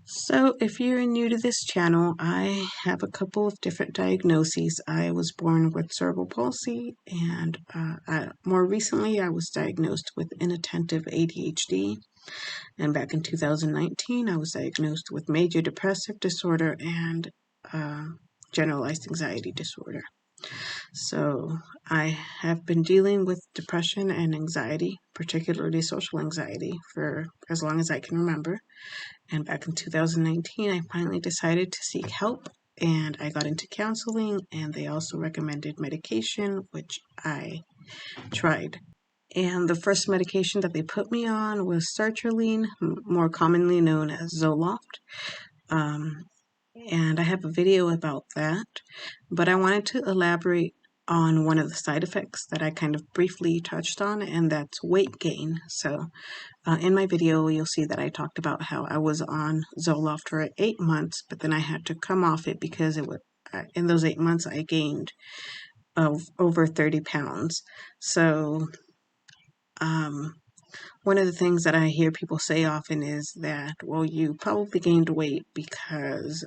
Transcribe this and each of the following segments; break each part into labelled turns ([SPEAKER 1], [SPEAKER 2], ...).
[SPEAKER 1] So, if you're new to this channel, I have a couple of different diagnoses. I was born with cerebral palsy, and more recently, I was diagnosed with inattentive ADHD. And back in 2019, I was diagnosed with major depressive disorder and generalized anxiety disorder. So, I have been dealing with depression and anxiety, particularly social anxiety, for as long as I can remember. And back in 2019, I finally decided to seek help, and I got into counseling, and they also recommended medication, which I tried. And the first medication that they put me on was sertraline, more commonly known as Zoloft. And I have a video about that, but I wanted to elaborate on one of the side effects that I kind of briefly touched on, and that's weight gain. So in my video, you'll see that I talked about how I was on Zoloft for 8 months, but then I had to come off it because in those 8 months I gained over 30 pounds. So one of the things that I hear people say often is that, well, you probably gained weight because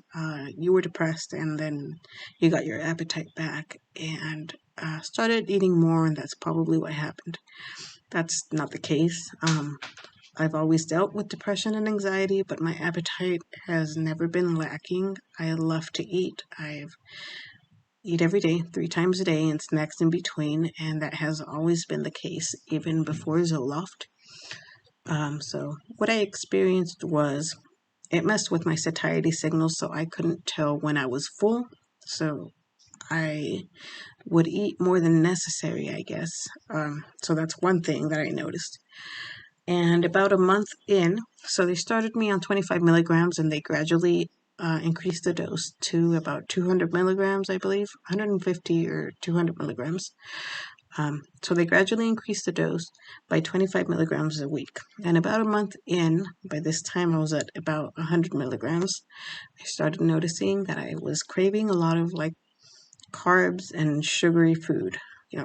[SPEAKER 1] you were depressed and then you got your appetite back and started eating more, and that's probably what happened. That's not the case. I've always dealt with depression and anxiety, but my appetite has never been lacking. I love to eat. I eat every day, 3 times a day, and snacks in between, and that has always been the case, even before Zoloft. So what I experienced was it messed with my satiety signals, so I couldn't tell when I was full. So I would eat more than necessary, I guess. So that's one thing that I noticed. And about a month in, so they started me on 25 milligrams and they gradually increased the dose to about 200 milligrams, I believe, 150 or 200 milligrams. So they gradually increased the dose by 25 milligrams a week. And about a month in, by this time I was at about 100 milligrams, I started noticing that I was craving a lot of like carbs and sugary food.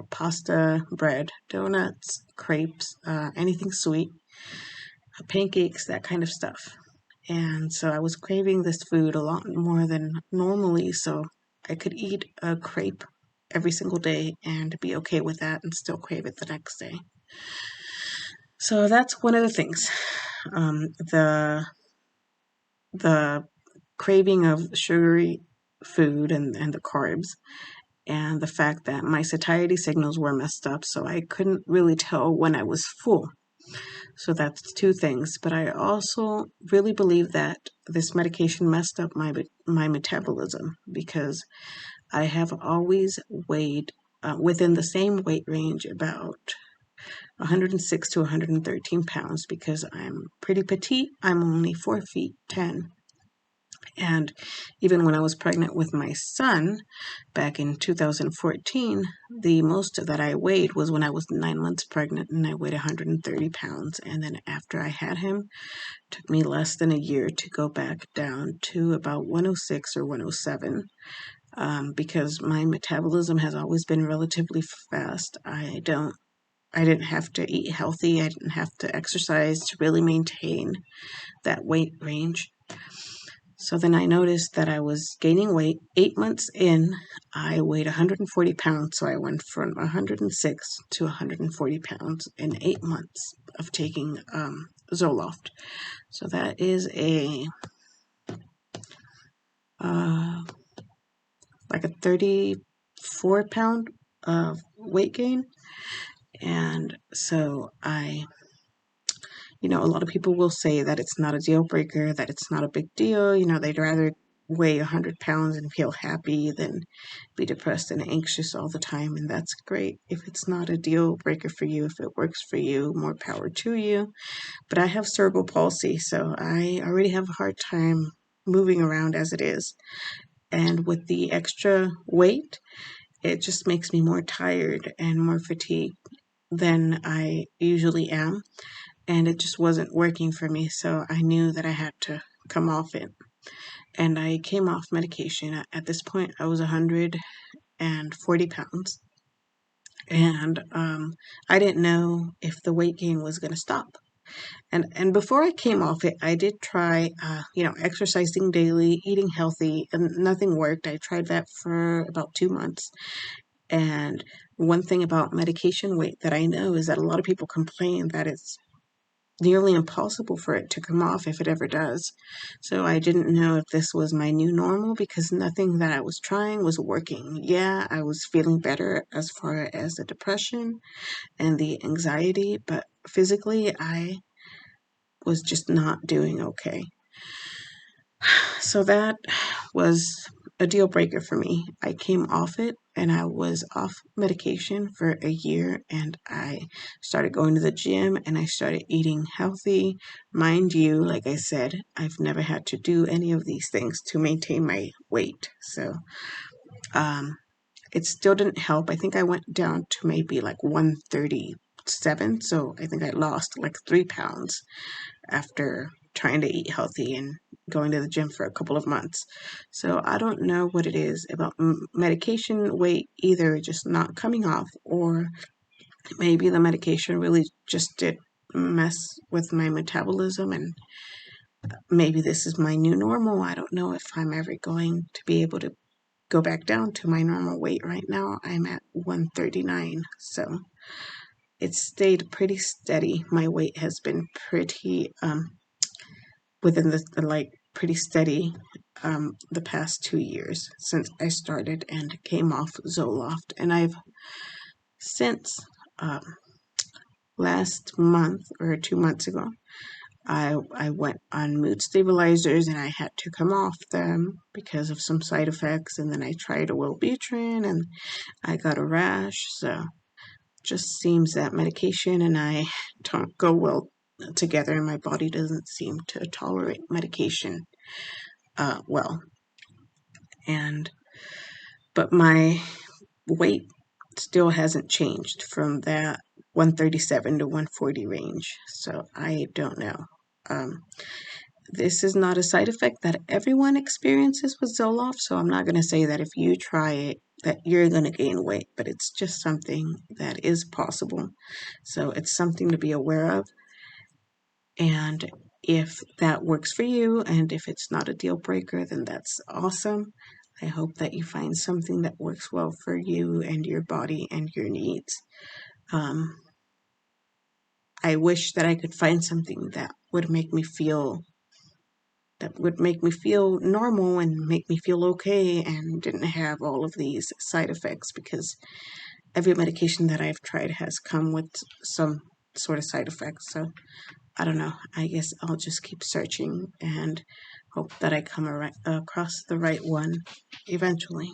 [SPEAKER 1] Pasta, bread, donuts, crepes, anything sweet, pancakes, that kind of stuff. And so I was craving this food a lot more than normally, so I could eat a crepe every single day and be okay with that and still crave it the next day. So that's one of the things. The craving of sugary food and the carbs, and the fact that my satiety signals were messed up, so I couldn't really tell when I was full. So that's 2 things. But I also really believe that this medication messed up my metabolism, because I have always weighed within the same weight range, about 106 to 113 pounds, because I'm pretty petite. I'm only 4 feet 10. And even when I was pregnant with my son back in 2014, the most that I weighed was when I was 9 months pregnant, and I weighed 130 pounds. And then after I had him, it took me less than a year to go back down to about 106 or 107. Because my metabolism has always been relatively fast. I didn't have to eat healthy. I didn't have to exercise to really maintain that weight range. So then I noticed that I was gaining weight. 8 months in, I weighed 140 pounds. So I went from 106 to 140 pounds in 8 months of taking Zoloft. So that is like a 34-pound weight gain. And so a lot of people will say that it's not a deal breaker, that it's not a big deal. They'd rather weigh 100 pounds and feel happy than be depressed and anxious all the time. And that's great. If it's not a deal breaker for you, if it works for you, more power to you. But I have cerebral palsy, so I already have a hard time moving around as it is. And with the extra weight, it just makes me more tired and more fatigued than I usually am. And it just wasn't working for me, so I knew that I had to come off it. And I came off medication. At this point, I was 140 pounds. And I didn't know if the weight gain was going to stop. And before I came off it, I did try, exercising daily, eating healthy, and nothing worked. I tried that for about 2 months. And one thing about medication weight that I know is that a lot of people complain that it's nearly impossible for it to come off if it ever does. So I didn't know if this was my new normal because nothing that I was trying was working. Yeah, I was feeling better as far as the depression and the anxiety, but physically I was just not doing okay. So that was a deal breaker for me. I came off it and I was off medication for a year, and I started going to the gym and I started eating healthy. Mind you, like I said, I've never had to do any of these things to maintain my weight. So um, it still didn't help. I think I went down to maybe like 137. So I think I lost like 3 pounds after trying to eat healthy and going to the gym for a couple of months. So I don't know what it is about medication weight either just not coming off, or maybe the medication really just did mess with my metabolism, and maybe this is my new normal. I don't know if I'm ever going to be able to go back down to my normal weight. Right now I'm at 139. So it's stayed pretty steady. My weight has been pretty within the like pretty steady the past 2 years since I started and came off Zoloft. And I've since um, last month or 2 months ago, I went on mood stabilizers and I had to come off them because of some side effects. And then I tried a Wellbutrin and I got a rash. So just seems that medication and I don't go well together, and my body doesn't seem to tolerate medication well. And but my weight still hasn't changed from that 137 to 140 range. So I don't know. Um, this is not a side effect that everyone experiences with Zoloft, so I'm not going to say that if you try it that you're going to gain weight, but it's just something that is possible. So it's something to be aware of. And if that works for you, and if it's not a deal breaker, then that's awesome. I hope that you find something that works well for you and your body and your needs. Um, I wish that I could find something that would make me feel normal and make me feel okay and didn't have all of these side effects, because every medication that I've tried has come with some sort of side effects. So I don't know. I guess I'll just keep searching and hope that I come across the right one eventually.